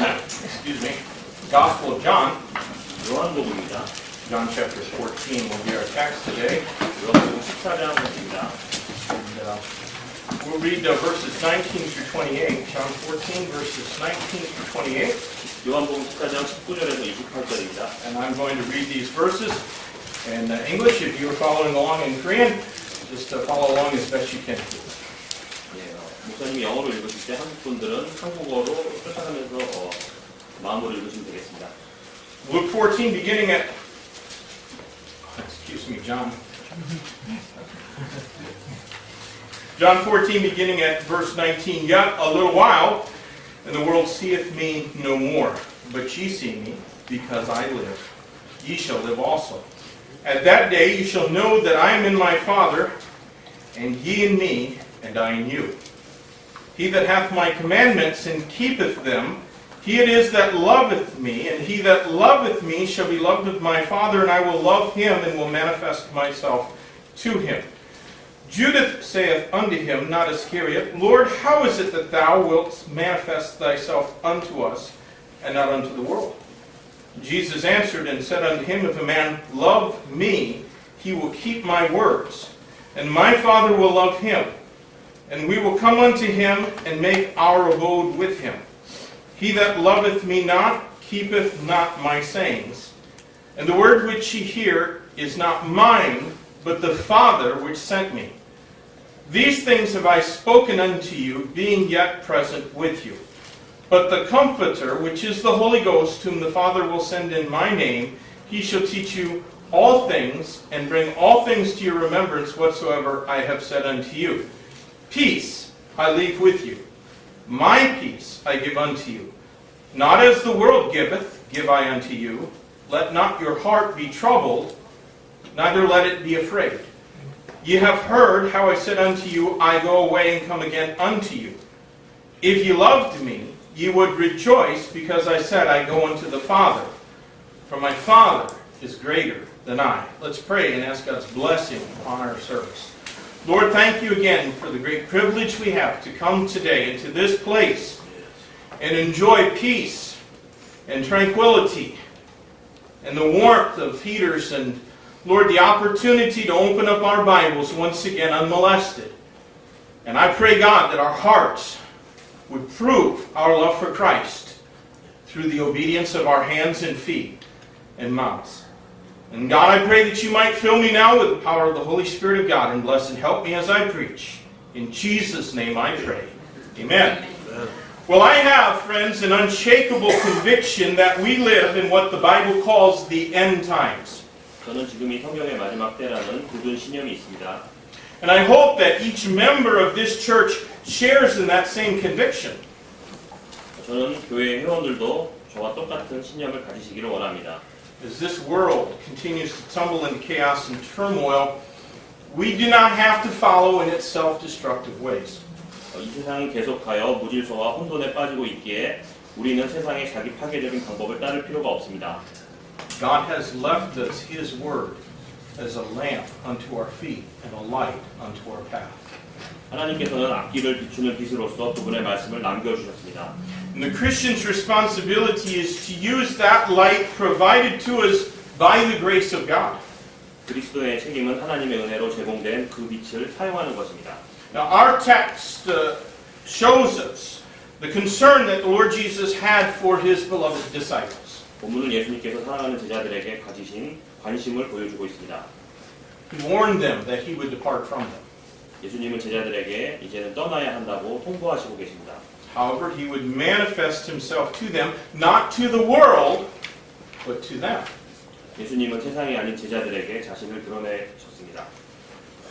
excuse me, Gospel of John, 요한복음입니다. John chapter 14 will be our text today. 요한복음 14장입니다. And we'll read verses 19 through 28. John 14 verses 19 through 28. 요한복음 14장 19절에서 28절입니다. And I'm going to read these verses in English. If you are following along in Korean, just follow along as best you can. 목사님이 영어로 읽으실 때 한국 분들은 한국어로 쫓아가면서 마음으로 읽으시면 되겠습니다. Luke 14 beginning at, excuse me, John 14 beginning at verse 19. Yet a little while, and the world seeth me no more. But ye see me, because I live. Ye shall live also. At that day ye shall know that I am in my Father, and ye in me, and I in you. He that hath my commandments and keepeth them, he it is that loveth me, and he that loveth me shall be loved of my Father, and I will love him, and will manifest myself to him. Judas saith unto him, not Iscariot, Lord, how is it that thou wilt manifest thyself unto us, and not unto the world? Jesus answered and said unto him, If a man love me, he will keep my words, and my Father will love him, and we will come unto him, and make our abode with him. He that loveth me not, keepeth not my sayings. And the word which ye hear is not mine, but the Father which sent me. These things have I spoken unto you, being yet present with you. But the Comforter, which is the Holy Ghost, whom the Father will send in my name, he shall teach you all things, and bring all things to your remembrance whatsoever I have said unto you. Peace I leave with you. My peace I give unto you. Not as the world giveth, give I unto you. Let not your heart be troubled, neither let it be afraid. Ye have heard how I said unto you, I go away and come again unto you. If ye loved me, ye would rejoice, because I said, I go unto the Father. For my Father is greater than I. Let's pray and ask God's blessing on our service. Lord, thank you again for the great privilege we have to come today into this place and enjoy peace and tranquility and the warmth of heaters and, Lord, the opportunity to open up our Bibles once again unmolested. And I pray, God, that our hearts would prove our love for Christ through the obedience of our hands and feet and mouths. And God, I pray that you might fill me now with the power of the Holy Spirit of God and bless and help me as I preach. In Jesus' name I pray. Amen. Amen. Well, I have, friends, an unshakable conviction that we live in what the Bible calls the end times. 저는 지금 이 성경의 마지막 때라는 굳은 신념이 있습니다. And I hope that each member of this church shares in that same conviction. 저는 교회 회원들도 저와 똑같은 신념을 가지시기를 원합니다. As this world continues to tumble into chaos and turmoil, we do not have to follow in its self-destructive ways. 이 세상이 계속하여 무질서와 혼돈에 빠지고 있기에 우리는 세상의 자기 파괴적인 방법을 따를 필요가 없습니다. God has left us His Word as a lamp unto our feet and a light unto our path. 하나님께서는 앞길을 비추는 빛으로서 그분의 말씀을 남겨주셨습니다. And the Christian's responsibility is to use that light provided to us by the grace of God. 그리스도의 책임은 하나님의 은혜로 제공된 그 빛을 사용하는 것입니다. Now our text shows us the concern that the Lord Jesus had for His beloved disciples. 본문은 예수님께서 사랑하는 제자들에게 가지신 관심을 보여주고 있습니다. He warned them that He would depart from them. 예수님은 제자들에게 이제는 떠나야 한다고 통보하시고 계십니다. However, He would manifest Himself to them, not to the world, but to them. 예수님은 세상이 아닌 제자들에게 자신을 드러내셨습니다.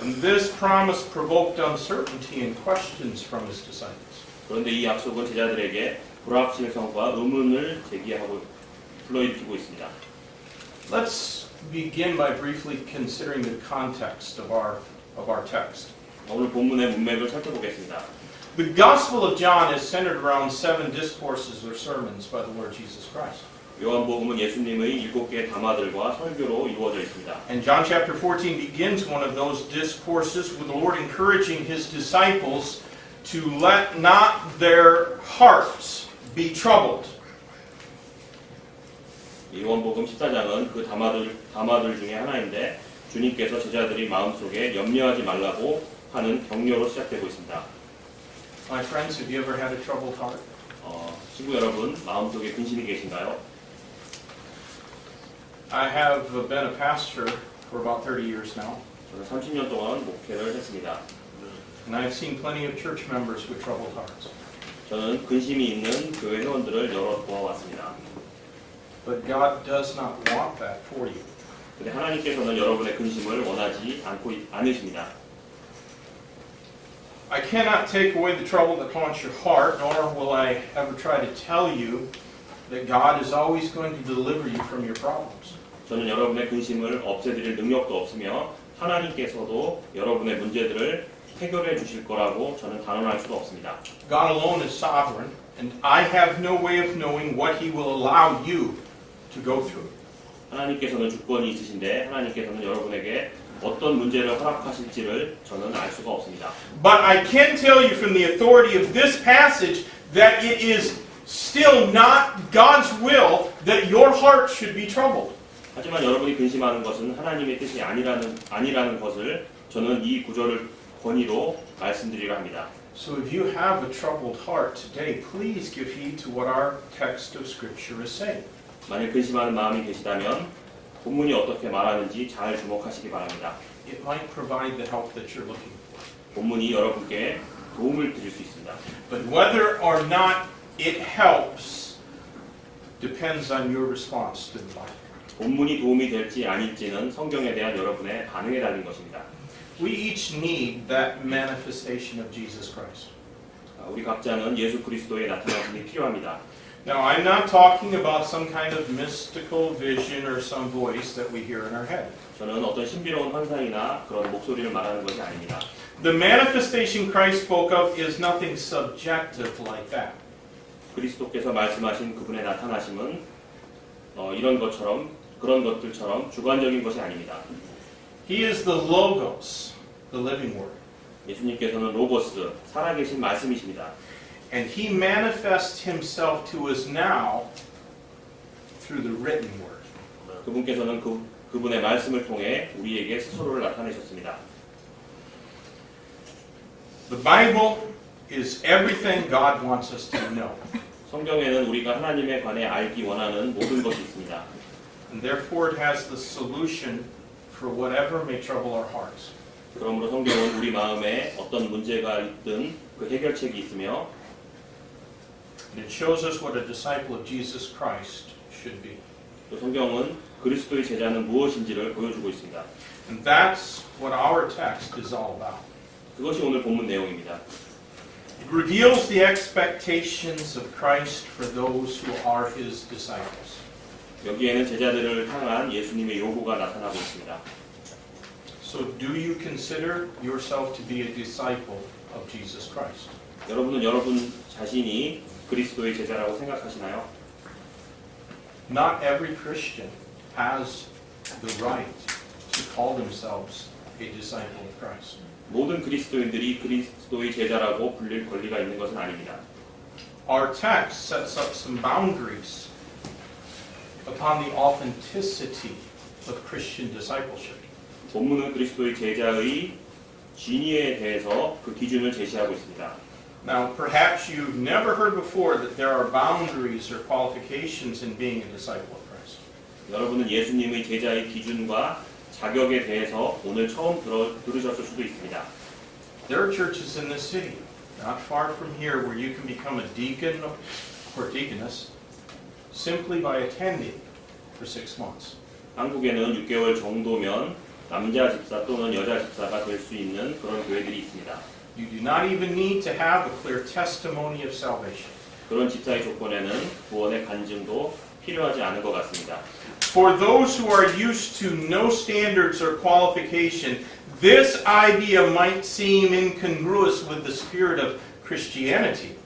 And this promise provoked uncertainty and questions from His disciples. 그런데 이 약속은 제자들에게 불확실성과 의문을 제기하고 불러일으키고 있습니다. Let's begin by briefly considering the context of our text. 오늘 본문의 문맥을 살펴보겠습니다. The Gospel of John is centered around 7 discourses or sermons by the Lord Jesus Christ. 요한복음은 예수님의 7개의 담화들과 설교로 이루어져 있습니다. And John chapter 14 begins one of those discourses with the Lord encouraging His disciples to let not their hearts be troubled. 요한복음 14장은 그 담화들 중에 하나인데 주님께서 제자들이 마음속에 염려하지 말라고 하는 격려로 시작되고 있습니다. My friends, have you ever had a troubled heart? 친구 여러분, 마음속에 근심이 계신가요? I have been a pastor for about 30 years now, 저는 30년 동안 목회를 했습니다. and I've seen plenty of church members with troubled hearts. 저는 근심이 있는 교회 회원들을 여러 보아왔습니다. But God does not want that for you. 근데 하나님께서는 여러분의 근심을 원하지 않으십니다. I cannot take away the trouble that haunts your heart, nor will I ever try to tell you that God is always going to deliver you from your problems. 저는 여러분의 근심을 없애드릴 능력도 없으며 하나님께서도 여러분의 문제들을 해결해 주실 거라고 저는 단언할 수도 없습니다. God alone is sovereign, and I have no way of knowing what He will allow you to go through. 하나님께서는 주권이 있으신데 하나님께서는 여러분에게 어떤 문제를 허락하실지를 저는 알 수가 없습니다. But I can tell you from the authority of this passage that it is still not God's will that your heart should be troubled. 하지만 여러분이 근심하는 것은 하나님의 뜻이 아니라는 것을 저는 이 구절을 권위로 말씀드리려 합니다. So if you have a troubled heart today, please give heed to what our text of Scripture is saying. 만약 근심하는 마음이 계시다면 본문이 어떻게 말하는지 잘 주목하시기 바랍니다. It might provide the help that you're looking for. 본문이 여러분께 도움을 드릴 수 있습니다. But whether or not it helps depends on your response to the Bible. 본문이 도움이 될지 아닐지는 성경에 대한 여러분의 반응에 달린 것입니다. We each need that manifestation of Jesus Christ. 우리 각자는 예수 그리스도의 나타나심이 필요합니다. Now, I'm not talking about some kind of mystical vision or some voice that we hear in our head. 저는 어떤 신비로운 환상이나 그런 목소리를 말하는 것이 아닙니다. The manifestation Christ spoke of is nothing subjective like that. 그리스도께서 말씀하신 그분의 나타나심은 그런 것들처럼 주관적인 것이 아닙니다. He is the Logos, the living Word. 예수님께서는 로고스, 살아계신 말씀이십니다. And He manifests Himself to us now through the written Word. 그분께서는 그분의 말씀을 통해 우리에게 스스로를 나타내셨습니다. The Bible is everything God wants us to know. 성경에는 우리가 하나님에 관해 알기 원하는 모든 것이 있습니다. And therefore it has the solution for whatever may trouble our hearts. 그러므로 성경은 우리 마음에 어떤 문제가 있든 그 해결책이 있으며 And it shows us what a disciple of Jesus Christ should be. 또 성경은 그리스도의 제자는 무엇인지를 보여주고 있습니다. And that's what our text is all about. 그것이 오늘 본문 내용입니다. It reveals the expectations of Christ for those who are His disciples. 여기에는 제자들을 향한 예수님의 요구가 나타나고 있습니다. So do you consider yourself to be a disciple of Jesus Christ? 여러분은 여러분 자신이 그리스도의 제자라고 생각하시나요? Not every Christian has the right to call themselves a disciple of Christ. 모든 그리스도인들이 그리스도의 제자라고 불릴 권리가 있는 것은 아닙니다. Our text sets up some boundaries upon the authenticity of Christian discipleship. 본문은 그리스도의 제자의 진위에 대해서 그 기준을 제시하고 있습니다. Now, perhaps you've never heard before that there are boundaries or qualifications in being a disciple of Christ. 여러분은 예수님의 제자의 기준과 자격에 대해서 오늘 처음 들으셨을 수도 있습니다. There are churches in this city, not far from here, where you can become a deacon or deaconess simply by attending for 6 months. 한국에는 6개월 정도면 남자 집사 또는 여자 집사가 될 수 있는 그런 교회들이 있습니다. You do not even need to have a clear testimony of salvation. 그런 집사의 조건에는 구원의 간증도 필요하지 않은 것 같습니다. For those who are used to no standards or qualification, this idea might seem incongruous with the spirit of Christianity.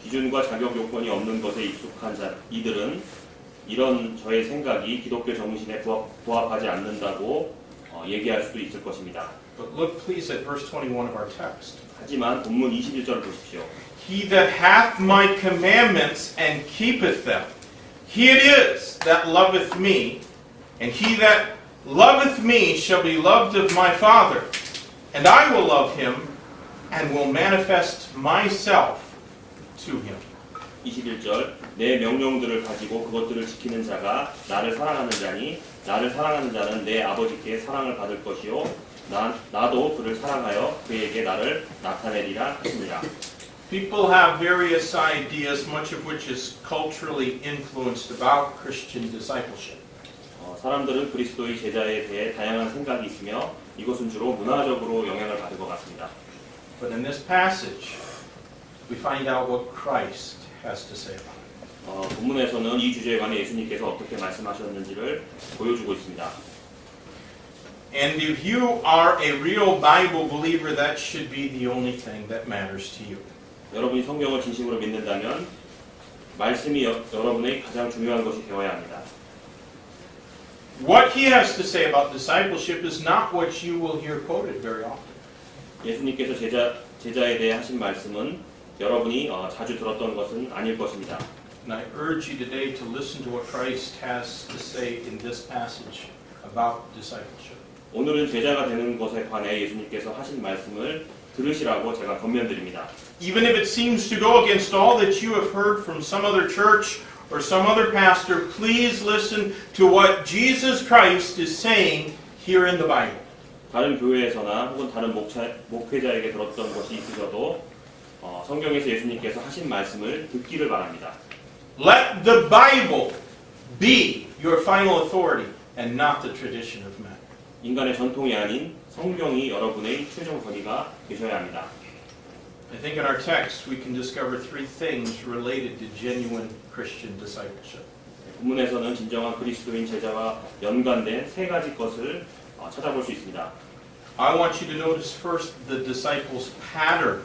기준과 자격 요건이 없는 것에 익숙한 이들은 이런 저의 생각이 기독교 정신에 부합하지 않는다고 얘기할 수도 있을 것입니다. But look please at verse 21 of our text. 하지만 본문 21절 보십시오. He that hath my commandments and keepeth them, He it is that loveth me, and he that loveth me shall be loved of my Father, and I will love him, and will manifest myself to him. 21절 내 명령들을 가지고 그것들을 지키는 자가 나를 사랑하는 자니 나를 사랑하는 자는 내 아버지께 사랑을 받을 것이요 나도 그를 사랑하여 그에게 나를 나타내리라 하시니라. People have various ideas, much of which is culturally influenced about Christian discipleship. 사람들은 그리스도의 제자에 대해 다양한 생각이 있으며 이것은 주로 문화적으로 영향을 받을 것 같습니다. But in this passage, we find out what Christ has to say about it. 본문에서는 이 주제에 관해 예수님께서 어떻게 말씀하셨는지를 보여주고 있습니다. And if you are a real Bible believer, that should be the only thing that matters to you. 여러분이 성경을 진심으로 믿는다면 말씀이 여러분의 가장 중요한 것이 되어야 합니다. What he has to say about discipleship is not what you will hear quoted very often. 예수님께서 제자에 대해 하신 말씀은 여러분이 자주 들었던 것은 아닐 것입니다. And I urge you today to listen to what Christ has to say in this passage about discipleship. 오늘은 제자가 되는 것에 관해 예수님께서 하신 말씀을 들으시라고 제가 권면드립니다. Even if it seems to go against all that you have heard from some other church or some other pastor, please listen to what Jesus Christ is saying here in the Bible. 다른 교회에서나 혹은 다른 목회자에게 들었던 것이 있으셔도 성경에서 예수님께서 하신 말씀을 듣기를 바랍니다. Let the Bible be your final authority and not the tradition of man. 인간의 전통이 아닌 성경이 여러분의 최종 권위가 되셔야 합니다. I think in our text we can discover three things related to genuine Christian discipleship. 본문에서는 진정한 그리스도인 제자와 연관된 세 가지 것을 찾아볼 수 있습니다. I want you to notice first the disciples' pattern,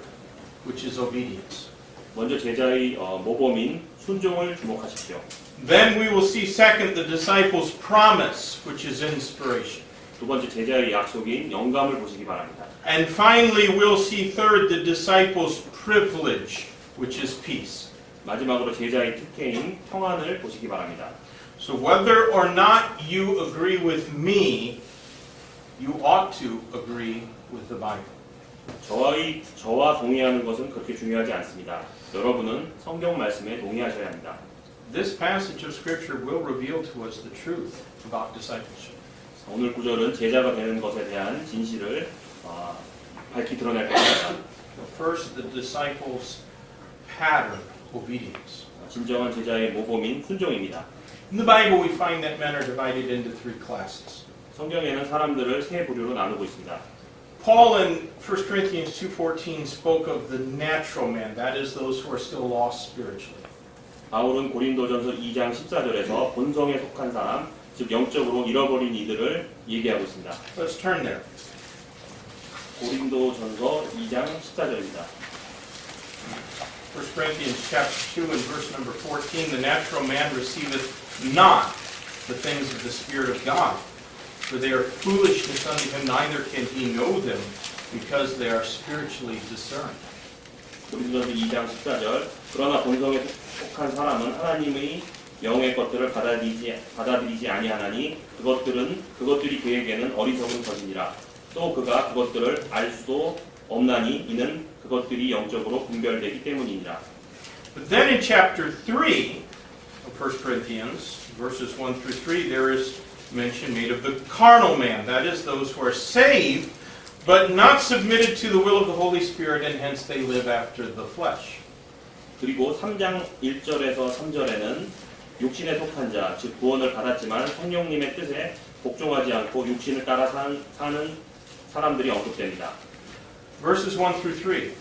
which is obedience. 먼저 제자의 모범인 순종을 주목하십시오. Then we will see second the disciples' promise, which is inspiration. 두 번째 제자의 약속인 영감을 보시기 바랍니다. And finally we'll see third the disciples' privilege, which is peace. 마지막으로 제자의 특혜인 평안을 보시기 바랍니다. So whether or not you agree with me, you ought to agree with the Bible. 저와 동의하는 것은 그렇게 중요하지 않습니다. 여러분은 성경 말씀에 동의하셔야 합니다. This passage of Scripture will reveal to us the truth about discipleship. 오늘 구절은 제자가 되는 것에 대한 진실을 밝히 드러낼 것입니다. First, the disciples' pattern, obedience. 진정한 제자의 모범인 순종입니다. In the Bible, we find that men are divided into three classes. 성경에는 사람들을 세 부류로 나누고 있습니다. Paul in 1 Corinthians 2:14 spoke of the natural man, that is those who are still lost spiritually. 바울은 고린도전서 2장 14절에서 본성에 속한 사람, 즉 영적으로 잃어버린 이들을 얘기하고 있습니다. Let's turn there. 고린도전서 2장 14절입니다. 1 Corinthians chapter 2 and verse number 14, the natural man receiveth not the things of the Spirit of God, for they are foolishness unto him, neither can he know them, because they are spiritually discerned. 고린도전서 2장 14절 그러나 본성에 속한 사람은 하나님의 영의 것들을 받아들이지 아니하나니 그것들이 그에게는 어리석은 것이니라. 또 그가 그것들을 알 수도 없나니 이는 그것들이 영적으로 분별되기 때문이니라. But then in chapter 3 of 1 Corinthians, verses 1 through 3, there is mention made of the carnal man, that is, those who are saved, but not submitted to the will of the Holy Spirit, and hence they live after the flesh. 그리고 3장 1절에서 3절에는 육신에 속한 자, 즉 구원을 받았지만 성령님의 뜻에 복종하지 않고 육신을 따라 사는 사람들이 언급됩니다. Verses 1 through 3.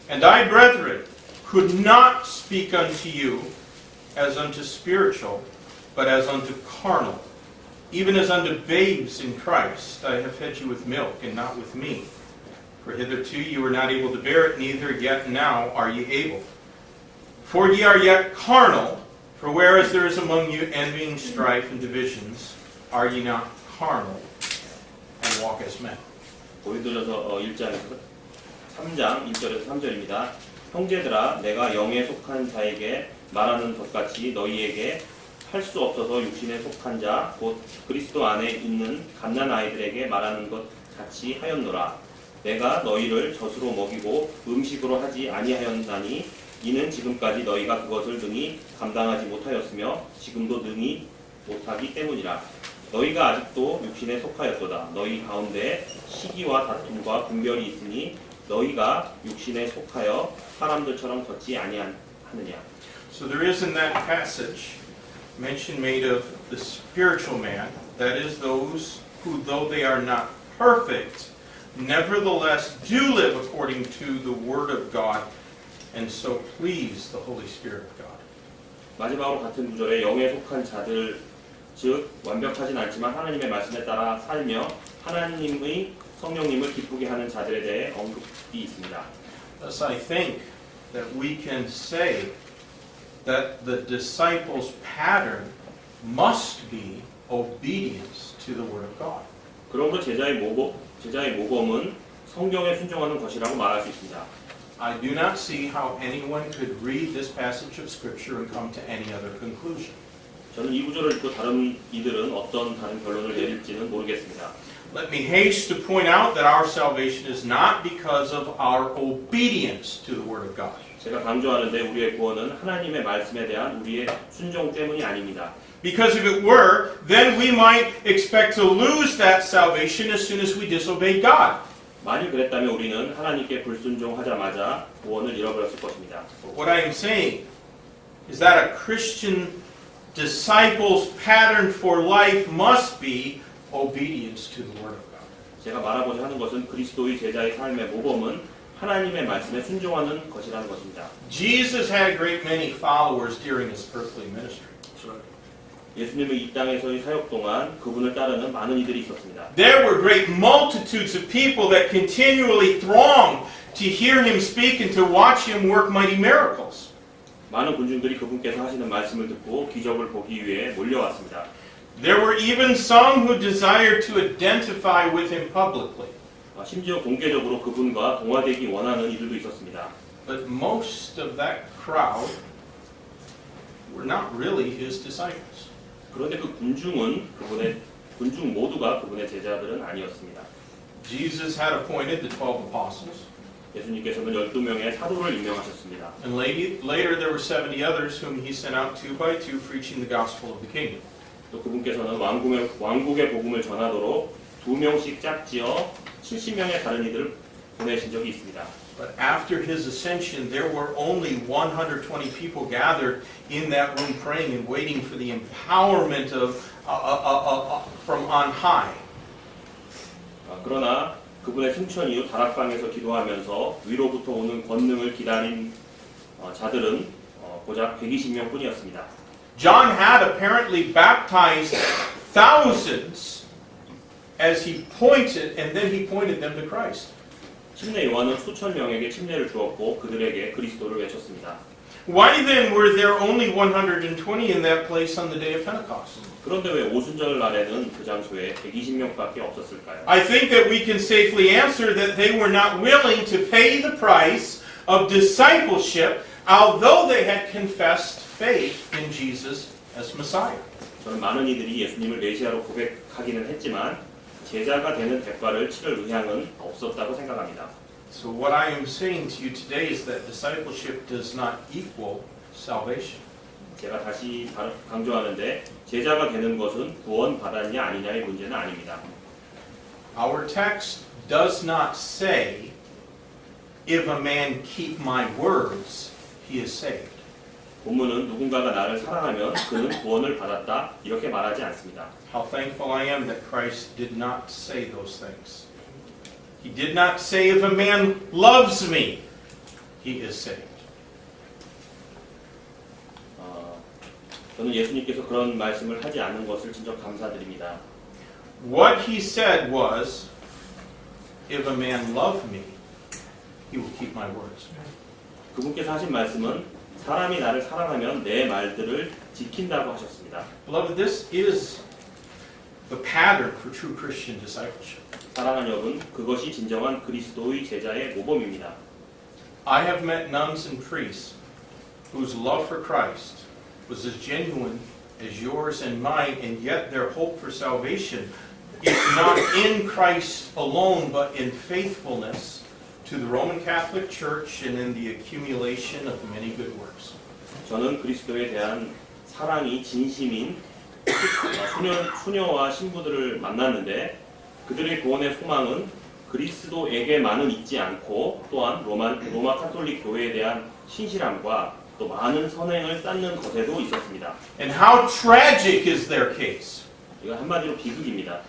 And I, brethren, could not speak unto you as unto spiritual, but as unto carnal, even as unto babes in Christ. I have fed you with milk, and not with meat. For hitherto you were not able to bear it, neither yet now are ye able. For ye are yet carnal, for whereas there is among you envying, strife, and divisions, are ye not carnal, and walk as men. 고린도전서 1장에서 3장 1절에서 3절입니다. 형제들아 내가 영에 속한 자에게 말하는 것 같이 너희에게 할 수 없어서 육신에 속한 자 곧 그리스도 안에 있는 갓난 아이들에게 말하는 것 같이 하였노라. 내가 너희를 젖으로 먹이고 음식으로 하지 아니하였나니 이는 지금까지 너희가 그것을 능히 감당하지 못하였으며 지금도 능히 못하기 때문이라. 너희가 아직도 육신에 속하였도다. 너희 가운데 시기와 다툼과 분별이 있으니 너희가 육신에 속하여 사람들처럼 걷지 아니하느냐. So there is in that passage mention made of the spiritual man, that is those who, though they are not perfect, nevertheless do live according to the Word of God, and so please the Holy Spirit of God. 마지막으로 같은 구절에 영에 속한 자들 즉 완벽하진 않지만 하나님의 말씀에 따라 살며 하나님의 성령님을 기쁘게 하는 자들에 대해 언급이 있습니다. Thus I think that we can say that the disciples' pattern must be obedience to the Word of God. 그러므로 제자의 모범은 성경에 순종하는 것이라고 말할 수 있습니다. I do not see how anyone could read this passage of Scripture and come to any other conclusion. 저는 이 구절을 읽고 다른 이들은 어떤 다른 결론을 내릴지는 모르겠습니다. Let me haste to point out that our salvation is not because of our obedience to the Word of God. 제가 강조하는데 우리의 구원은 하나님의 말씀에 대한 우리의 순종 때문이 아닙니다. Because if it were, then we might expect to lose that salvation as soon as we disobey God. 만일 그랬다면 우리는 하나님께 불순종하자마자 구원을 잃어버렸을 것입니다. What I am saying is that a Christian disciple's pattern for life must be obedience to the Word of God. 제가 말하고자 하는 것은 그리스도의 제자의 삶의 모범은 하나님의 말씀에 순종하는 것이라는 것입니다. Jesus had a great many followers during his earthly ministry. 예수님의 이 땅에서의 사역 동안 그분을 따르는 많은 이들이 있었습니다. There were great multitudes of people that continually thronged to hear him speak and to watch him work mighty miracles. 많은 군중들이 그분께서 하시는 말씀을 듣고 기적을 보기 위해 몰려왔습니다. There were even some who desired to identify with him publicly. 심지어 공개적으로 그분과 동화되기 원하는 이들도 있었습니다. But most of that crowd were not really his disciples. 그런데 그 군중 모두가 그분의 제자들은 아니었습니다. Jesus had appointed the 12 apostles. 예수님께서는 12명의 사도를 임명하셨습니다. And later there were 70 others whom he sent out two by two preaching the gospel of the kingdom. 또 그분께서는 왕국의 복음을 전하도록 2명씩 짝지어 70명의 다른 이들을 보내신 적이 있습니다. But after his ascension, there were only 120 people gathered in that room praying and waiting for the empowerment of from on high. 그러나 그분의 승천 이후 다락방에서 기도하면서 위로부터 오는 권능을 기다린 자들은 고작 120명 뿐이었습니다. John had apparently baptized thousands as he pointed, and then he pointed them to Christ. 침례 요한은 수천 명에게 침례를 주었고 그들에게 그리스도를 외쳤습니다. Why then were there only 120 in that place on the day of Pentecost? 그런데 왜 오순절 날에는 그 장소에 120명밖에 없었을까요? I think that we can safely answer that they were not willing to pay the price of discipleship, although they had confessed faith in Jesus as Messiah. 저는 많은 이들이 예수님을 메시아로 고백하기는 했지만 제자가 되는 대가를 치를 의향은 없었다고 생각합니다. So what I am saying to you today is that discipleship does not equal salvation. 제가 다시 강조하는데 제자가 되는 것은 구원 받았냐 아니냐의 문제는 아닙니다. Our text does not say, if a man keep my words, he is saved. 본문은 누군가가 나를 사랑하면 그는 구원을 받았다 이렇게 말하지 않습니다. How thankful I am that Christ did not say those things. He did not say, if a man loves me, he is saved. 저는 예수님께서 그런 말씀을 하지 않은 것을 진짜 감사드립니다. What he said was, if a man love me, he will keep my words. 그분께서 하신 말씀은 사람이 나를 사랑하면 내 말들을 지킨다고 하셨습니다. Beloved, this is the pattern for true Christian discipleship. 사랑하는 여러분, 그것이 진정한 그리스도의 제자의 모범입니다. I have met nuns and priests whose love for Christ was as genuine as yours and mine, and yet their hope for salvation is not in Christ alone, but in faithfulness to the Roman Catholic Church and in the accumulation of many good works. 저는 그리스도에 대한 사랑이 진심인 수녀와 신부들을 만났는데 그들의 구원의 소망은 그리스도에게만은 있지 않고 또한 로마 카톨릭 교회에 대한 신실함과 또 많은 선행을 쌓는 것에도 있었습니다. And how tragic is their case? 이건 한마디로 비극입니다.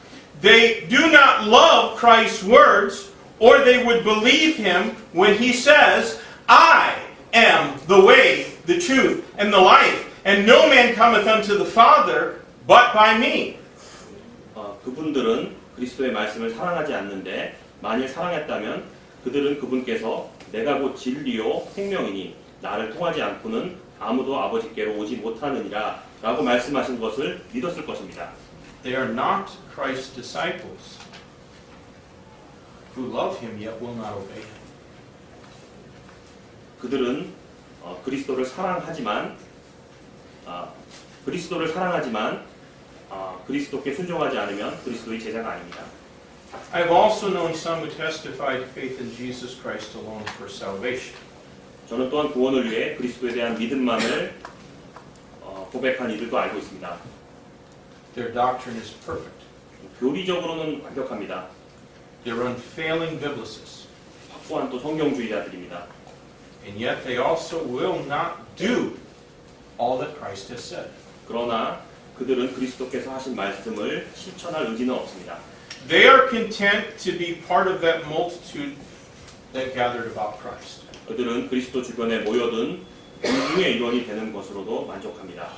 They do not love Christ's words, or they would believe him when he says, I am the way, the truth, and the life, and no man cometh unto the Father but by me. 그분들은 그리스도의 말씀을 사랑하지 않는데 만일 사랑했다면 그들은 그분께서 내가 곧 진리요 생명이니 나를 통하지 않고는 아무도 아버지께로 오지 못하느니라 라고 말씀하신 것을 믿었을 것입니다. They are not Christ's disciples who love him yet will not obey him. 그들은 그리스도를 사랑하지만 그리스도께 순종하지 않으면 그리스도의 제자가 아닙니다. I have also known some who testify to faith in Jesus Christ alone for salvation. 저는 또한 구원을 위해 그리스도에 대한 믿음만을 고백한 이들도 알고 있습니다. Their doctrine is perfect. 교리적으로는 완벽합니다. They're unfailing biblicists. 확고한 또 성경주의자들입니다. And yet they also will not do all that Christ has said. 그러나 그들은 그리스도께서 하신 말씀을 실천할 의지는 없습니다. They are content to be part of that multitude that gathered about Christ. 그들은 그리스도 주변에 모여든 군중의 일원이 되는 것으로도 만족합니다.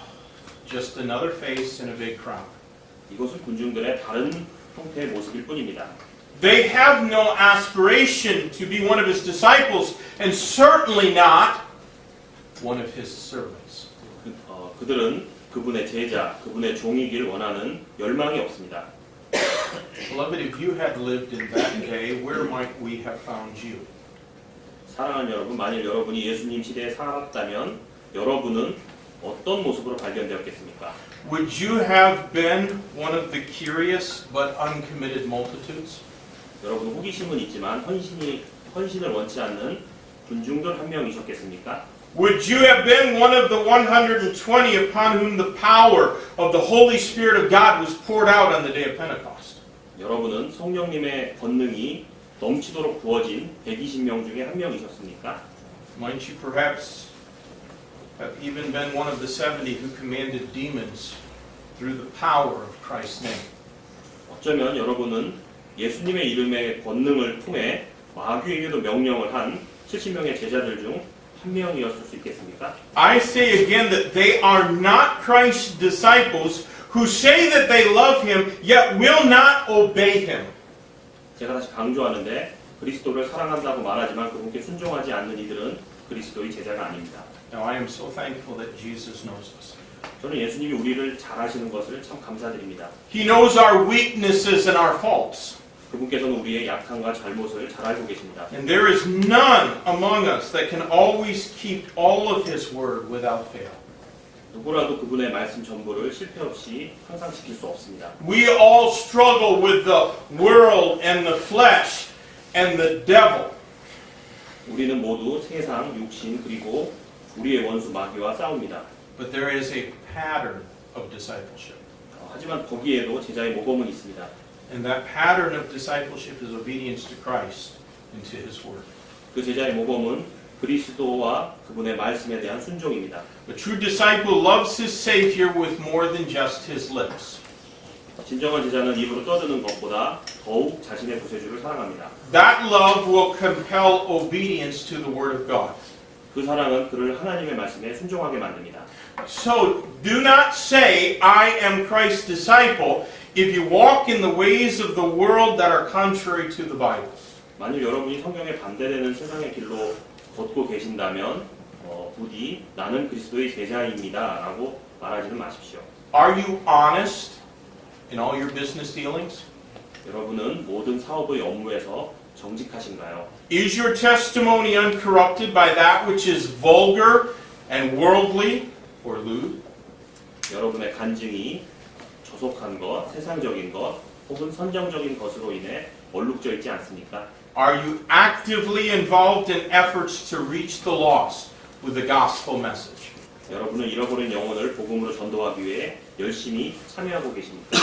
Just another face in a big crowd. 이것은 군중들의 다른 형태의 모습일 뿐입니다. They have no aspiration to be one of his disciples, and certainly not one of his servants. 그들은 그분의 제자, 그분의 종이길 원하는 열망이 없습니다. Beloved, if you had lived in that day, where might we have found you? 사랑하는 여러분, 만일 여러분이 예수님 시대에 살았다면 여러분은 어떤 모습으로 발견되었겠습니까? Would you have been one of the curious but uncommitted multitudes? 여러분 호기심은 있지만 헌신을 원치 않는 군중들 한 명이셨겠습니까? Would you have been one of the 120 upon whom the power of the Holy Spirit of God was poured out on the day of Pentecost? 여러분은 성령님의 권능이 넘치도록 부어진 120명 중에 한 명이셨습니까? Might you perhaps have even been one of the 70 who commanded demons through the power of Christ's name? 어쩌면 여러분은 예수님의 이름의 권능을 통해 마귀에게도 명령을 한 70명의 제자들 중 한 명이었을 수 있겠습니까? I say again that they are not Christ's disciples who say that they love him yet will not obey him. 제가 다시 강조하는데 그리스도를 사랑한다고 말하지만 그분께 순종하지 않는 이들은 그리스도의 제자가 아닙니다. Now I am so thankful that Jesus knows us. 저는 예수님이 우리를 잘 아시는 것을 참 감사드립니다. He knows our weaknesses and our faults. 그분께서는 우리의 약함과 잘못을 잘 알고 계십니다. And there is none among us that can always keep all of his word without fail. 누구라도 그분의 말씀 전부를 실패 없이 항상 지킬 수 없습니다. We all struggle with the world and the flesh and the devil. 우리는 모두 세상, 육신 그리고 우리의 원수 마귀와 싸웁니다. But there is a pattern of discipleship. 하지만 거기에도 제자의 모범은 있습니다. And that pattern of discipleship is obedience to Christ and to his word. 그 제자의 모범은 그리스도와 그분의 말씀에 대한 순종입니다. A true disciple loves his Savior with more than just his lips. 진정한 제자는 입으로 떠드는 것보다 더욱 자신의 구세주를 사랑합니다. That love will compel obedience to the word of God. 그 사랑은 그를 하나님의 말씀에 순종하게 만듭니다. So do not say, I am Christ's disciple, if you walk in the ways of the world that are contrary to the Bible. 만일 여러분이 성경에 반대되는 세상의 길로 걷고 계신다면 부디 나는 그리스도의 제자입니다 라고 말하지는 마십시오. Are you honest in all your business dealings? 여러분은 모든 사업의 업무에서 정직하신가요? Is your testimony uncorrupted by that which is vulgar and worldly or lewd? 여러분의 간증이 조속한 것, 세상적인 것, 혹은 선정적인 것으로 인해 얼룩져 있지 않습니까? Are you actively involved in efforts to reach the lost with the gospel message? 여러분은 잃어버린 영혼을 복음으로 전도하기 위해 열심히 참여하고 계십니까?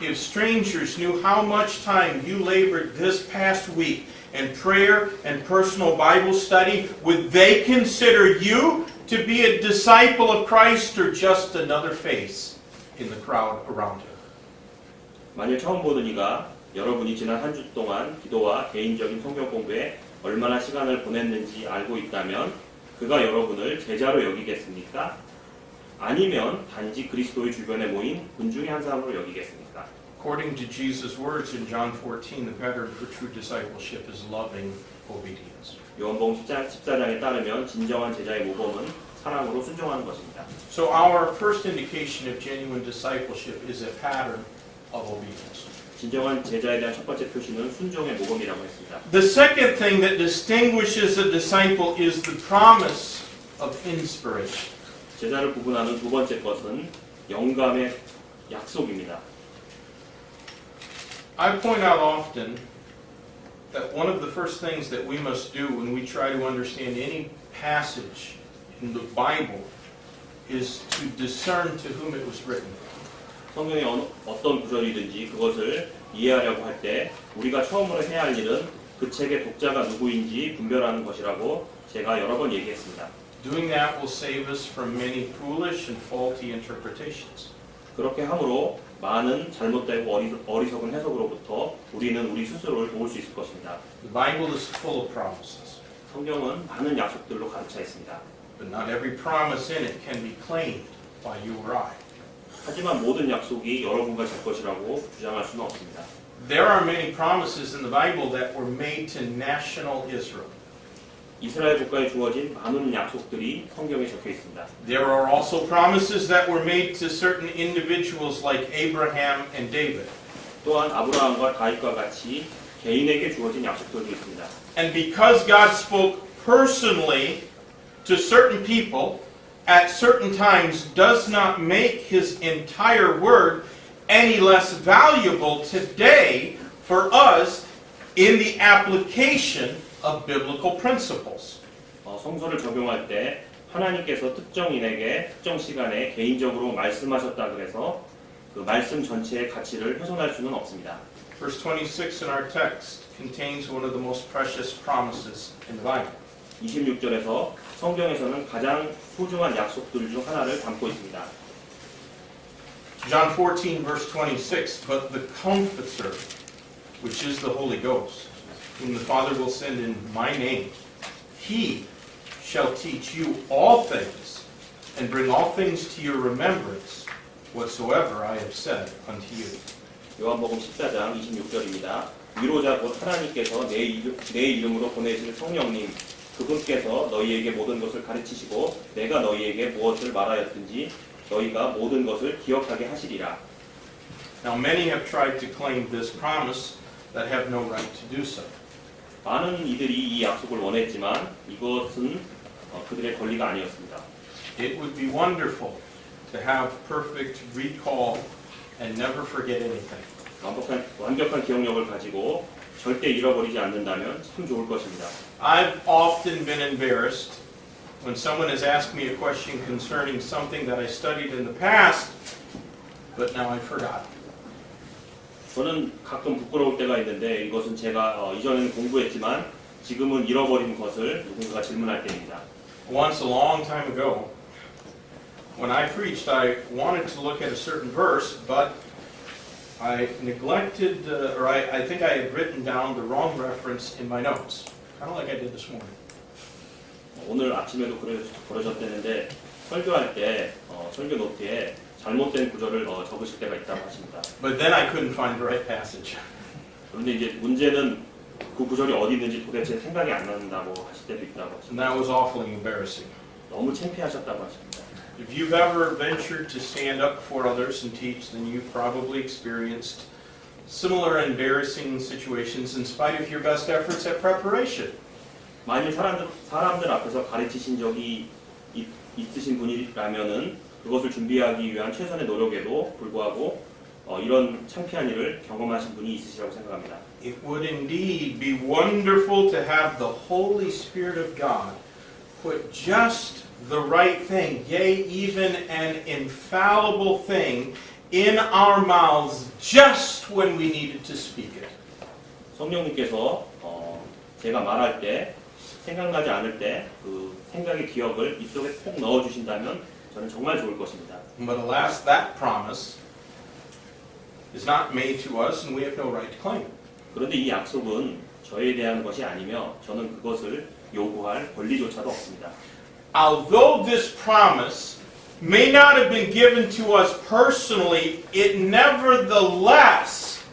If strangers knew how much time you labored this past week in prayer and personal Bible study, would they consider you to be a disciple of Christ or just another face in the crowd around him? 만일 처음 보는 이가 여러분이 지난 한 주 동안 기도와 개인적인 성경 공부에 얼마나 시간을 보냈는지 알고 있다면 그가 여러분을 제자로 여기겠습니까? 아니면 단지 그리스도의 주변에 모인 군 중의 한 사람으로 여기겠습니까? According to Jesus' words in John 14, the pattern for true discipleship is loving obedience. 요한복음 14장에 따르면 진정한 제자의 모범은 사랑으로 순종하는 것입니다. So our first indication of genuine discipleship is a pattern of obedience. 진정한 제자에 대한 첫 번째 표시는 순종의 모범이라고 했습니다. The second thing that distinguishes a disciple is the promise of inspiration. 제자를 구분하는 두 번째 것은 영감의 약속입니다. I point out often that one of the first things that we must do when we try to understand any passage in the Bible is to discern to whom it was written. 성경의 어떤 구절이든지 그것을 이해하려고 할 때 우리가 처음으로 해야 할 일은 그 책의 독자가 누구인지 분별하는 것이라고 제가 여러 번 얘기했습니다. Doing that will save us from many foolish and faulty interpretations. 그렇게 함으로 많은 잘못되고 어리석은 해석으로부터 우리는 우리 스스로를 도울 수 있을 것입니다. The Bible is full of promises, 성경은 많은 약속들로 가득 차 있습니다. but not every promise in it can be claimed by you or I. 하지만 모든 약속이 여러분과 제 것이라고 주장할 수는 없습니다. There are many promises in the Bible that were made to national Israel. 이스라엘 국가에 주어진 많은 약속들이 성경에 적혀 있습니다. There are also promises that were made to certain individuals like Abraham and David. 또한 아브라함과 다윗과 같이 개인에게 주어진 약속들도 있습니다. And because God spoke personally to certain people at certain times does not make his entire word any less valuable today for us in the application of biblical principles. 성서를 적용할 때 하나님께서 특정인에게 특정 시간에 개인적으로 말씀하셨다 그래서 그 말씀 전체의 가치를 훼손할 수는 없습니다. Verse 26 in our text contains one of the most precious promises in the Bible. 26절에서 성경에서는 가장 소중한 약속들 중 하나를 담고 있습니다. John 14 verse 26, but the Comforter, which is the Holy Ghost, whom the Father will send in my name, he shall teach you all things, and bring all things to your remembrance, whatsoever I have said unto you. 요한복음 14장 26절입니다. 위로자 곧 하나님께서 내 이름으로 보내실 성령님 그분께서 너희에게 모든 것을 가르치시고 내가 너희에게 무엇을 말하였든지 너희가 모든 것을 기억하게 하시리라. Now many have tried to claim this promise that have no right to do so. 많은 이들이 이 약속을 원했지만 이것은 그들의 권리가 아니었습니다. It would be wonderful to have perfect recall and never forget anything. 완벽한 기억력을 가지고 절대 잃어버리지 않는다면 참 좋을 것입니다. I've often been embarrassed when someone has asked me a question concerning something that I studied in the past, but now I forgot. 저는 가끔 부끄러울 때가 있는데 이것은 제가 이전에는 공부했지만 지금은 잃어버린 것을 누군가가 질문할 때입니다. Once a long time ago, when I preached, I wanted to look at a certain verse, but I neglected, or I think I had written down the wrong reference in my notes, kind of like I did this morning. 오늘 아침에도 그러셨다는데 설교할 때 설교 노트에 잘못된 구절을 적으실 때가 있다고 하십니다. But then I couldn't find the right passage. 그런데 이제 문제는 그 구절이 어디 있는지 도대체 생각이 안 난다고 하실 때도 있다고 하십니다. And that was awfully embarrassing. 너무 창피하셨다고 하십니다. If you've ever ventured to stand up for others and teach, then you've probably experienced similar embarrassing situations in spite of your best efforts at preparation. 만일 사람들 앞에서 가르치신 적이 있으신 분이라면은 그것을 준비하기 위한 최선의 노력에도 불구하고 이런 창피한 일을 경험하신 분이 있으시라고 생각합니다. It would indeed be wonderful to have the Holy Spirit of God put just the right thing, yea, even an infallible thing, in our mouths just when we needed to speak it. 성령님께서 제가 말할 때 생각나지 않을 때 그 생각의 기억을 입속에 꼭 넣어주신다면 저는 정말 좋을 것입니다. But alas, that promise is not made to us, and we have no right to claim it. 그런데 이 약속은 저에 대한 것이 아니며 저는 그것을 요구할 권리조차도 없습니다. Although this promise may not have been given to us personally, it nevertheless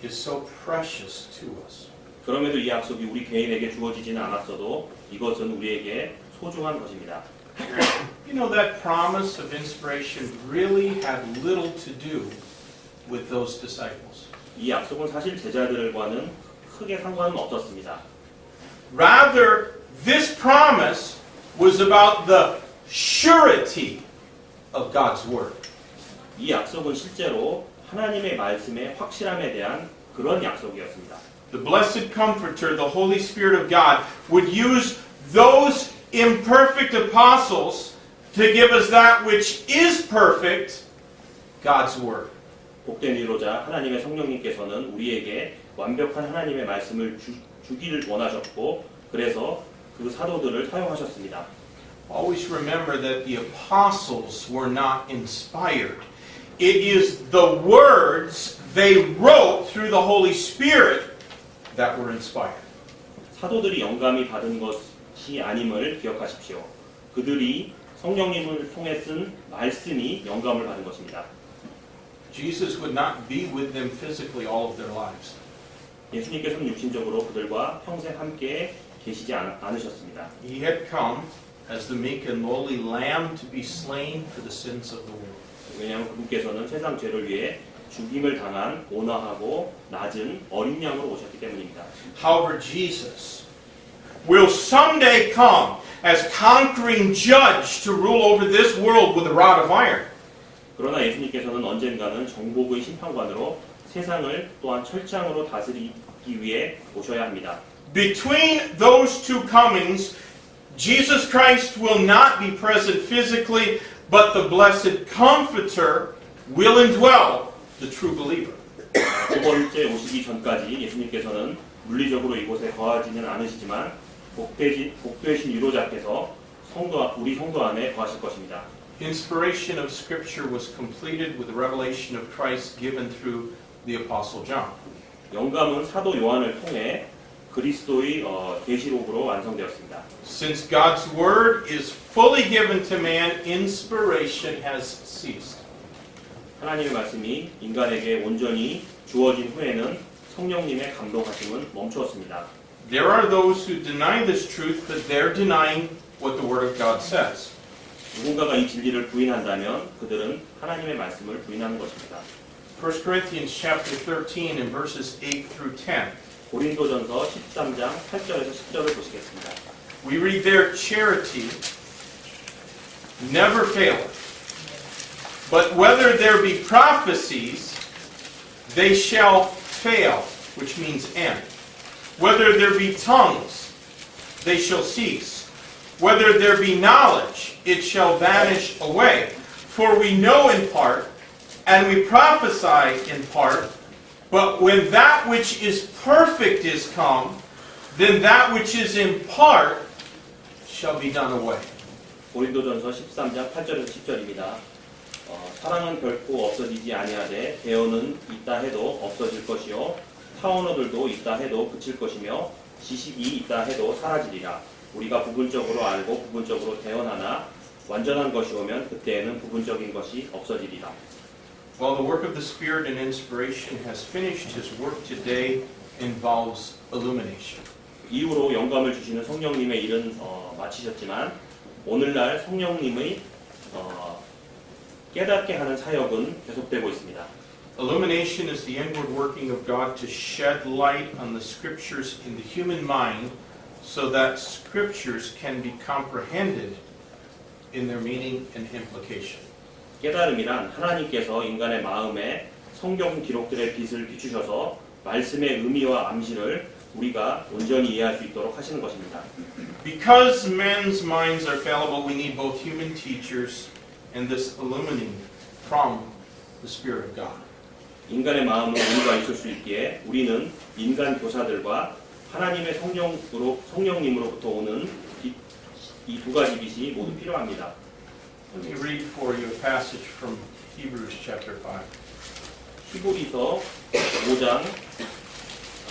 is so precious to us. 그럼에도 이 약속이 우리 개인에게 주어지지는 않았어도 이것은 우리에게 소중한 것입니다. You know, that promise of inspiration really had little to do with those disciples. 이 약속은 사실 제자들과는 크게 상관은 없었습니다. Rather, this promise was about the surety of God's Word. 이 약속은 실제로 하나님의 말씀의 확실함에 대한 그런 약속이었습니다. The blessed Comforter, the Holy Spirit of God, would use those imperfect apostles to give us that which is perfect, God's Word. 복된 위로자 하나님의 성령님께서는 우리에게 완벽한 하나님의 말씀을 주기를 원하셨고 그래서 그 사도들을 사용하셨습니다. Always remember that the apostles were not inspired. It is the words they wrote through the Holy Spirit that were inspired. 사도들이 영감이 받은 것이 아님을 기억하십시오. 그들이 성령님을 통해 쓴 말씀이 영감을 받은 것입니다. Jesus would not be with them physically all of their lives. 예수님께서는 육신적으로 그들과 평생 함께 계시지 않으셨습니다. He had come as the meek and lowly lamb to be slain for the sins of the world. 왜냐하면 그분께서는 세상 죄를 위해 죽임을 당한 온화하고 낮은 어린 양으로 오셨기 때문입니다. However, Jesus will someday come as conquering judge to rule over this world with a rod of iron. 그러나 예수님께서는 언젠가는 정복의 심판관으로 세상을 또한 철장으로 다스리기 위해 오셔야 합니다. Between those two comings, Jesus Christ will not be present physically, but the blessed Comforter will indwell the true believer. 두 번째 오시기 전까지 예수님께서는 물리적으로 이곳에 거하지는 않으시지만 복되신 위로자께서 우리 성도 안에 거하실 것입니다. Inspiration of Scripture was completed with the revelation of Christ given through the Apostle John. 영감은 사도 요한을 통해 그리스도의 계시록으로 완성되었습니다. Since God's Word is fully given to man, inspiration has ceased. 하나님의 말씀이 인간에게 온전히 주어진 후에는 성령님의 감동하심은 멈추었습니다. There are those who deny this truth, but they're denying what the Word of God says. 누군가가 이 진리를 부인한다면 그들은 하나님의 말씀을 부인하는 것입니다. 1 Corinthians chapter 13 and verses 8 through 10. 고린도전서 13장 8절에서 10절을 보시겠습니다. We read there, charity never faileth. But whether there be prophecies, they shall fail, which means end. Whether there be tongues, they shall cease. Whether there be knowledge, it shall vanish away. For we know in part, and we prophesy in part, but when that which is perfect is come, then that which is in part shall be done away. 고린도전서 13장 8절에서 10절입니다. 사랑은 결코 없어지지 아니하되 대언은 있다 해도 없어질 것이요 타언어들도 있다 해도 그칠 것이며 지식이 있다 해도 사라지리라. 우리가 부분적으로 알고 부분적으로 대언하나 완전한 것이 오면 그때에는 부분적인 것이 없어지리라. While the work of the Spirit and inspiration has finished, His work today involves illumination. 이후로 영감을 주시는 성령님의 일은 마치셨지만 오늘날 성령님의 깨닫게 하는 사역은 계속되고 있습니다. Illumination is the inward working of God to shed light on the Scriptures in the human mind so that Scriptures can be comprehended in their meaning and implication. 깨달음이란 하나님께서 인간의 마음에 성경 기록들의 빛을 비추셔서 말씀의 의미와 암시를 우리가 온전히 이해할 수 있도록 하시는 것입니다. Because men's minds are fallible, we need both human teachers and this illumining from the Spirit of God. 인간의 마음은 오류가 있을 수 있기에 우리는 인간 교사들과 하나님의 성령님으로부터 오는 이 두 가지 빛이 모두 필요합니다. Let me read for you a passage from Hebrews chapter 5. 히브리서 5장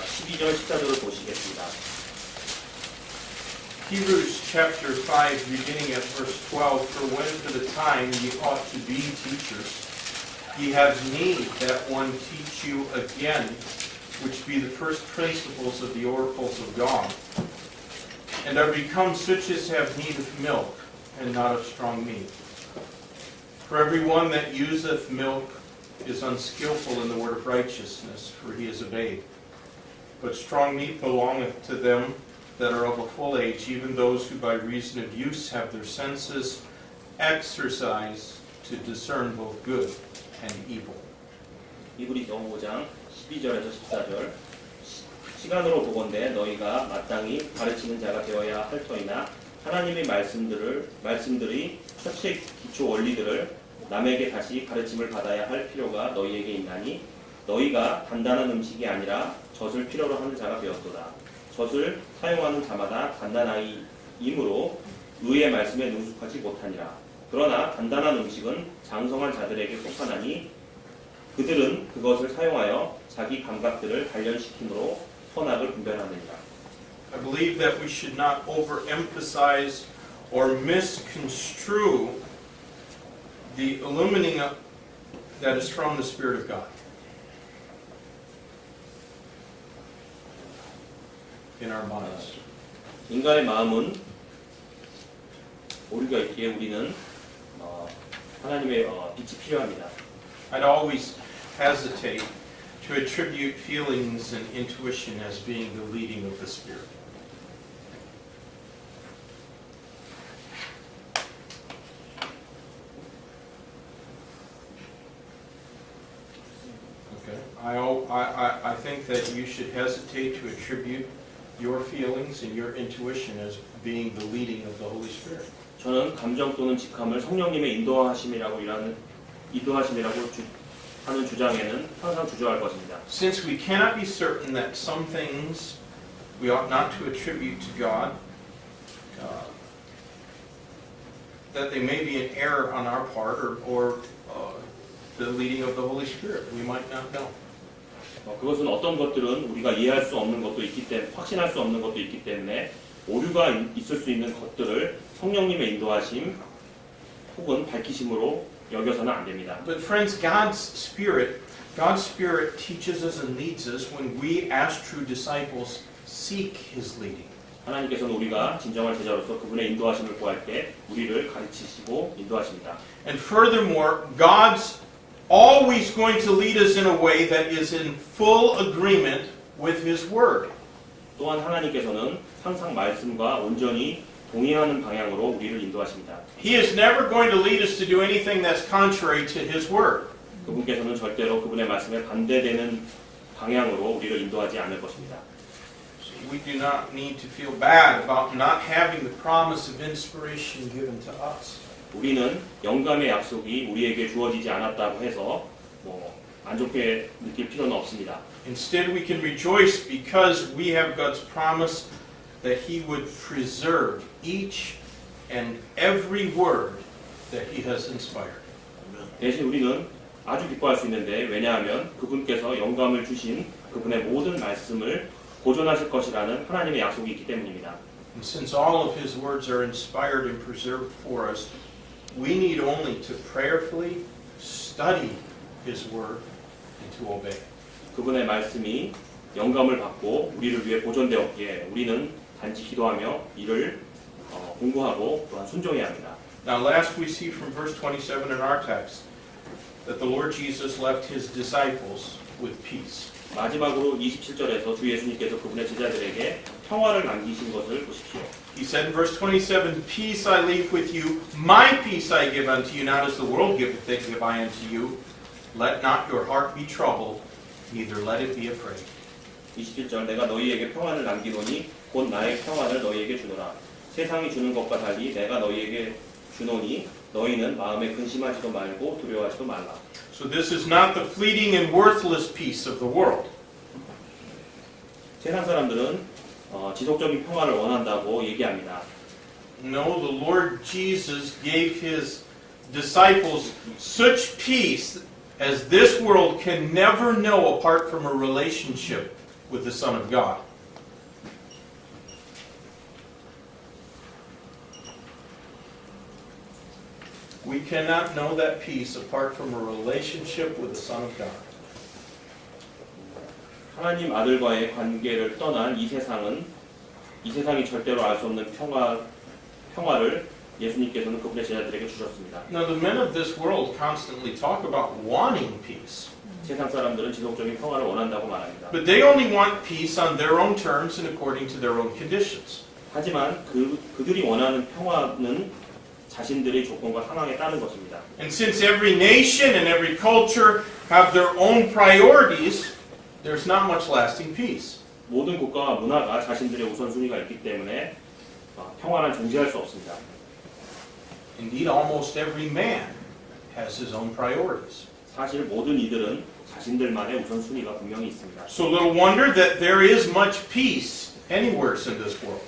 12절 14절을 보시겠습니다. Hebrews chapter 5, beginning at verse 12, For when for the time ye ought to be teachers, ye have need that one teach you again, which be the first principles of the oracles of God, and are become such as have need of milk, and not of strong meat. For every one that useth milk is unskillful in the word of righteousness, for he is a babe. But strong meat belongeth to them that are of a full age, even those who by reason of use have their senses exercised to discern both good and evil. 히브리서 5장 12절에서 14절 시간으로 보건대 너희가 마땅히 가르치는 자가 되어야 할 터이나 하나님의 말씀들의 첫째 기초 원리들을 남에게 다시 가르침을 받아야 할 필요가 너희에게 있나니 너희가 단단한 음식이 아니라 젖을 필요로 하는 자가 되었도다. 젖을 사용하는 자마다 단단하이므로 의의 말씀에 능숙하지 못하니라. 그러나 단단한 음식은 장성한 자들에게 속하나니 그들은 그것을 사용하여 자기 감각들을 단련시킴으로 선악을 분별하느니라. I believe that we should not overemphasize or misconstrue the illumining that is from the Spirit of God in our minds. 인간의 마음은 오류가 있기에 우리는 하나님의 빛이 필요합니다. I'd always hesitate to attribute feelings and intuition as being the leading of the Spirit. Okay. I think that you should hesitate to attribute your feelings and your intuition as being the leading of the Holy Spirit. 저는 감정 또는 직함을 성령님의 인도하심이라고 하는 주장에는 항상 주저할 것입니다. Since we cannot be certain that some things we ought not to attribute to God, that they may be an error on our part or the leading of the Holy Spirit, we might not know. 그것은 어떤 것들은 우리가 이해할 수 없는 것도 있기 때문에 확신할 수 없는 것도 있기 때문에 오류가 있을 수 있는 것들을 성령님의 인도하심 혹은 밝히심으로 여겨서는 안 됩니다. But friends, God's Spirit teaches us and leads us when we, as true disciples, seek His leading. 하나님께서는 우리가 진정한 제자로서 그분의 인도하심을 구할 때 우리를 가르치시고 인도하십니다. And furthermore, God's always going to lead us in a way that is in full agreement with His Word. 또한 하나님께서는 항상 말씀과 온전히 동의하는 방향으로 우리를 인도하십니다. He is never going to lead us to do anything that's contrary to His Word. 그분께서는 절대로 그분의 말씀에 반대되는 방향으로 우리를 인도하지 않을 것입니다. We do not need to feel bad about not having the promise of inspiration given to us. 우리는 영감의 약속이 우리에게 주어지지 않았다고 해서 안 좋게 느낄 필요는 없습니다. Instead, we can rejoice because we have God's promise that He would preserve each and every word that He has inspired. 대신 우리는 아주 기뻐할 수 있는데 왜냐하면 그분께서 영감을 주신 그분의 모든 말씀을 보존하실 것이라는 하나님의 약속이 있기 때문입니다. And since all of His words are inspired and preserved for us, we need only to prayerfully study His word and to obey. 그분의 말씀이 영감을 받고 우리를 위해 보존되었기에 우리는 단지 기도하며 이를 공부하고 또한 순종해야 합니다. Now last we see from verse 27 in our text that the Lord Jesus left His disciples with peace. 마지막으로 27절에서 주 예수님께서 그분의 제자들에게 평화를 남기신 것을 보십시오. He said in verse 27, Peace I leave with you, my peace I give unto you, not as the world giveth, they give I unto you. Let not your heart be troubled, neither let it be afraid. 27절 내가 너희에게 평안을 남기노니 곧 나의 평안을 너희에게 주노라. 세상이 주는 것과 달리 내가 너희에게 주노니 너희는 마음에 근심하지도 말고 두려워하지도 말라. So this is not the fleeting and worthless peace of the world. 세상 사람들은 지속적인 평화를 원한다고 얘기합니다. No, the Lord Jesus gave his disciples such peace as this world can never know apart from a relationship with the Son of God. We cannot know that peace apart from a relationship with the Son of God. 하나님 아들과의 관계를 떠난 이 세상이 절대로 알 수 없는 평화를 예수님께서는 그분의 제자들에게 주셨습니다. Now, the men of this world constantly talk about wanting peace. 세상 사람들은 지속적인 평화를 원한다고 말합니다. But they only want peace on their own terms and according to their own conditions. 하지만 그들이 원하는 평화는 자신들의 조건과 상황에 따른 것입니다. And since every nation and every culture have their own priorities, there's not much lasting peace. 모든 국가와 문화가 자신들의 우선순위가 있기 때문에 평화는 존재할 수 없습니다. Indeed, almost every man has his own priorities. 사실 모든 이들은 자신들만의 우선순위가 분명히 있습니다. So little wonder that there is much peace anywhere in this world.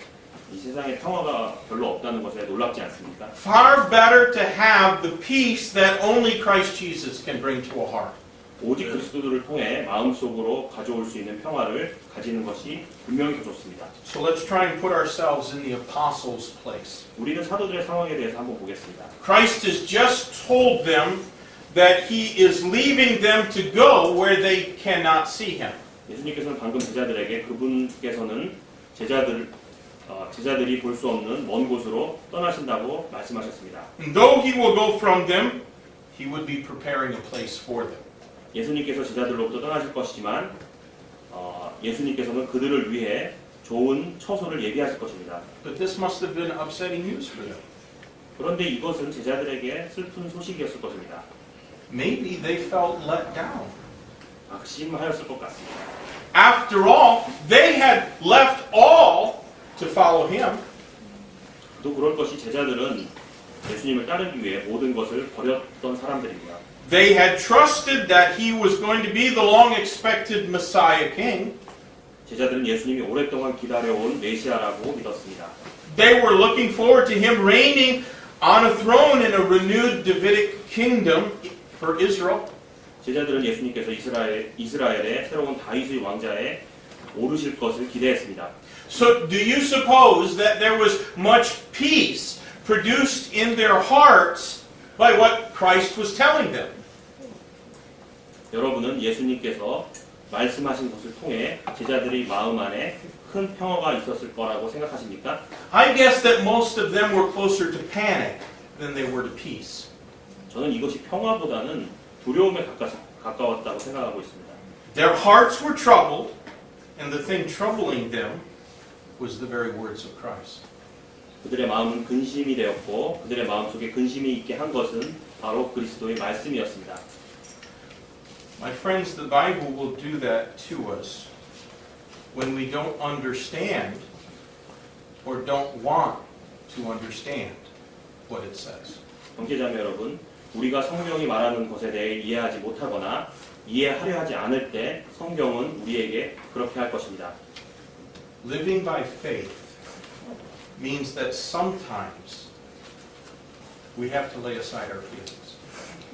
이 세상에 평화가 별로 없다는 것에 놀랍지 않습니까? Far better to have the peace that only Christ Jesus can bring to a heart. 오직 그리스도를 통해 마음속으로 가져올 수 있는 평화를 가지는 것이 분명히 더 좋습니다. So let's try and put ourselves in the apostles' place. 우리는 사도들의 상황에 대해서 한번 보겠습니다. Christ has just told them that he is leaving them to go where they cannot see him. 예수님께서는 방금 제자들에게 그분께서는 제자들이 볼 수 없는 먼 곳으로 떠나신다고 말씀하셨습니다. And though he will go from them, he would be preparing a place for them. 예수님께서 제자들로부터 떠나실 것이지만 예수님께서는 그들을 위해 좋은 처소를 예비하실 것입니다. But this must have been upsetting news for them. 그런데 이것은 제자들에게 슬픈 소식이었을 것입니다. Maybe they felt let down. 낙심하였을 것 같습니다. After all, they had left all to follow him. 또 그럴 것이 제자들은 예수님을 따르기 위해 모든 것을 버렸던 사람들입니다. They had trusted that he was going to be the long-expected Messiah king. 제자들은 예수님이 오랫동안 기다려온 메시아라고 믿었습니다. They were looking forward to him reigning on a throne in a renewed Davidic kingdom for Israel. 제자들은 예수님께서 이스라엘의 새로운 다윗의 왕자에 오르실 것을 기대했습니다. So do you suppose that there was much peace produced in their hearts by what Christ was telling them? 여러분은 예수님께서 말씀하신 것을 통해 제자들의 마음 안에 큰 평화가 있었을 거라고 생각하십니까? I guess that most of them were closer to panic than they were to peace. 저는 이것이 평화보다는 두려움에 가까웠다고 생각하고 있습니다. Their hearts were troubled, and the thing troubling them was the very words of Christ. 그들의 마음은 근심이 되었고 그들의 마음속에 근심이 있게 한 것은 바로 그리스도의 말씀이었습니다. My friends, the Bible will do that to us when we don't understand or don't want to understand what it says. 형제자매 여러분, 우리가 성경이 말하는 것에 대해 이해하지 못하거나 이해하려 하지 않을 때 성경은 우리에게 그렇게 할 것입니다. Living by faith means that sometimes we have to lay aside our feelings.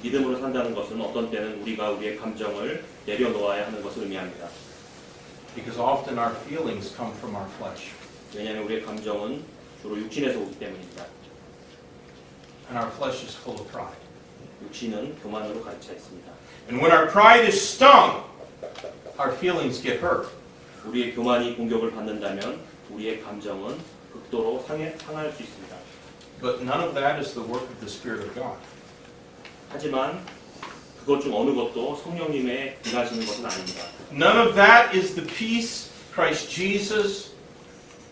믿음으로 산다는 것은 어떤 때는 우리가 우리의 감정을 내려놓아야 하는 것을 의미합니다. Because often our feelings come from our flesh. 왜냐하면 우리의 감정은 주로 육신에서 오기 때문입니다. And our flesh is full of pride. 육신은 교만으로 가득 차 있습니다. And when our pride is stung, our feelings get hurt. 우리의 교만이 공격을 받는다면 우리의 감정은 극도로 상할 수 있습니다. But none of that is the work of the Spirit of God. 하지만 그것 중 어느 것도 성령님의 일하시는 것은 아닙니다. None of that is the peace Christ Jesus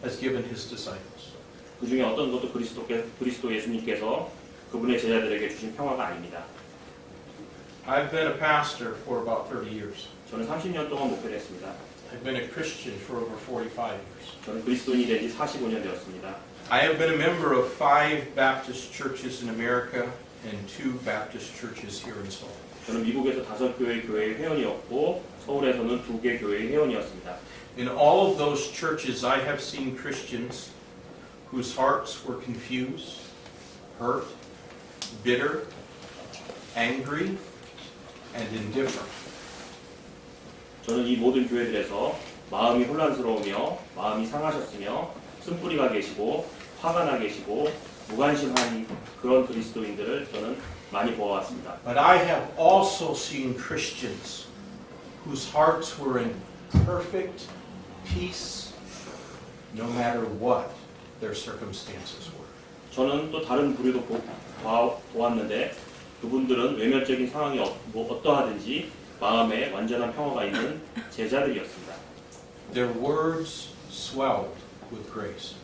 has given his disciples. 그 중에 어떤 것도 그리스도 예수님께서 그분의 제자들에게 주신 평화가 아닙니다. I've been a pastor for about 30 years. 저는 30년 동안 목회를 했습니다. I've been a Christian for over 45 years. 저는 그리스도인이 된 지 45년 되었습니다. I have been a member of 5 Baptist churches in America and 2 Baptist churches here in Seoul. 저는 미국에서 5교회 교회의 회원이었고 서울에서는 2개 교회의 회원이었습니다. In all of those churches, I have seen Christians whose hearts were confused, hurt, bitter, angry, and indifferent. 저는 이 모든 교회들에서 마음이 혼란스러우며 마음이 상하셨으며 쓴뿌리가 계시고 화가 나 계시고 무관심한 그런 그리스도인들을 저는 많이 보아왔습니다. But I have also seen Christians whose hearts were in perfect peace no matter what their circumstances were. 저는 또 다른 부류도 보았는데 그분들은 외면적인 상황이 어떠하든지 마음에 완전한 평화가 있는 제자들이었습니다. Their words swelled with grace.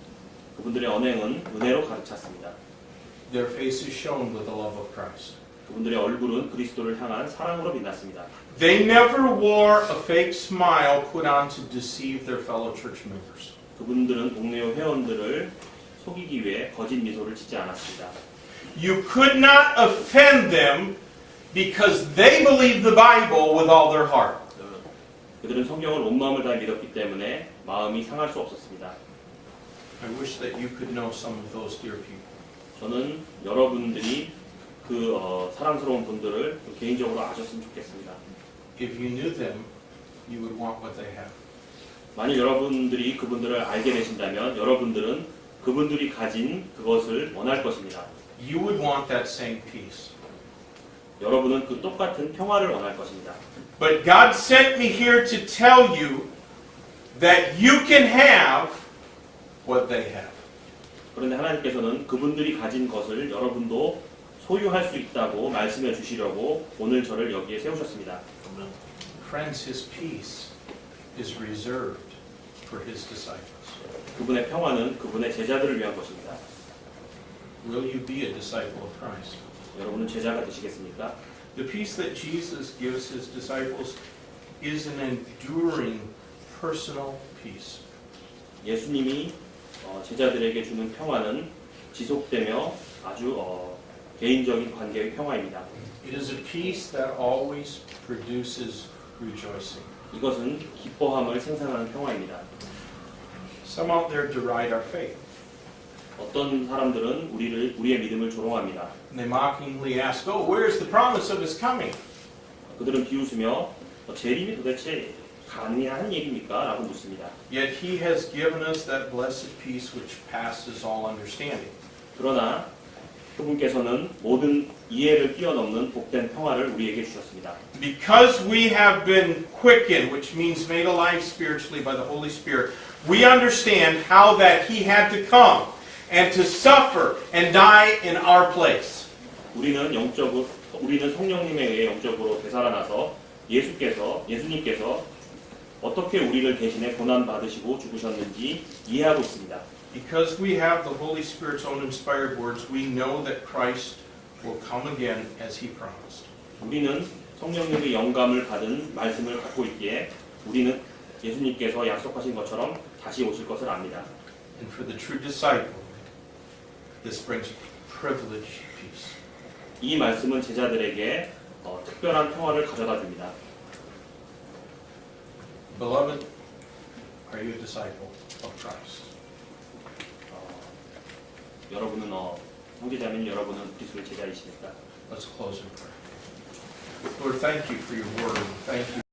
그분들의 언행은 은혜로 가득 찼습니다. Their faces shone with the love of Christ. 그분들의 얼굴은 그리스도를 향한 사랑으로 빛났습니다. They never wore a fake smile put on to deceive their fellow church members. 그분들은 동료 회원들을 속이기 위해 거짓 미소를 짓지 않았습니다. You could not offend them because they believed the Bible with all their heart. 그들은 성경을 온 마음을 다해 믿었기 때문에 마음이 상할 수 없었습니다. I wish that you could know some of those dear people. 저는 여러분들이 그 사랑스러운 분들을 개인적으로 아셨으면 좋겠습니다. If you knew them, you would want what they have. 만약 여러분들이 그분들을 알게 되신다면 여러분들은 그분들이 가진 그것을 원할 것입니다. You would want that same peace. 여러분은 그 똑같은 평화를 원할 것입니다. But God sent me here to tell you that you can have what they have. 그런데 하나님께서는 그분들이 가진 것을 여러분도 소유할 수 있다고 말씀해 주시려고 오늘 저를 여기에 세우셨습니다. Friends, his peace is reserved for his disciples. 그분의 평화는 그분의 제자들을 위한 것입니다. Will you be a disciple of Christ? 여러분은 제자가 되시겠습니까? The peace that Jesus gives his disciples is an enduring personal peace. 예수님이 제자들에게 주는 평화는 지속되며 아주 개인적인 관계의 평화입니다. It is a peace that always produces rejoicing. 이것은 기뻐함을 생산하는 평화입니다. Some out there deride our faith. 어떤 사람들은 우리의 믿음을 조롱합니다. And they mockingly ask, "Oh, where's the promise of his coming?" 그들은 비웃으며 재림이 도대체 가능한 얘기입니까? 라고 묻습니다. Yet he has given us that blessed peace which passes all understanding. 그러나 그분께서는 모든 이해를 뛰어넘는 복된 평화를 우리에게 주셨습니다. Because we have been quickened, which means made alive spiritually by the Holy Spirit, we understand how that he had to come and to suffer and die in our place. 우리는 성령님에 의해 영적으로 되살아나서 예수님께서 어떻게 우리를 대신해 고난 받으시고 죽으셨는지 이해하고 있습니다. Because we have the Holy Spirit's own inspired words, we know that Christ will come again as he promised. 우리는 성령님의 영감을 받은 말씀을 갖고 있기에 우리는 예수님께서 약속하신 것처럼 다시 오실 것을 압니다. And for the true disciple, this brings privileged peace. 이 말씀은 제자들에게 특별한 평화를 가져다 줍니다. Beloved, are you a disciple of Christ? 여러분은 형제자매님 여러분은 그리스도의 제자이십니까? Let's close in prayer. Lord, thank you for your word. Thank you.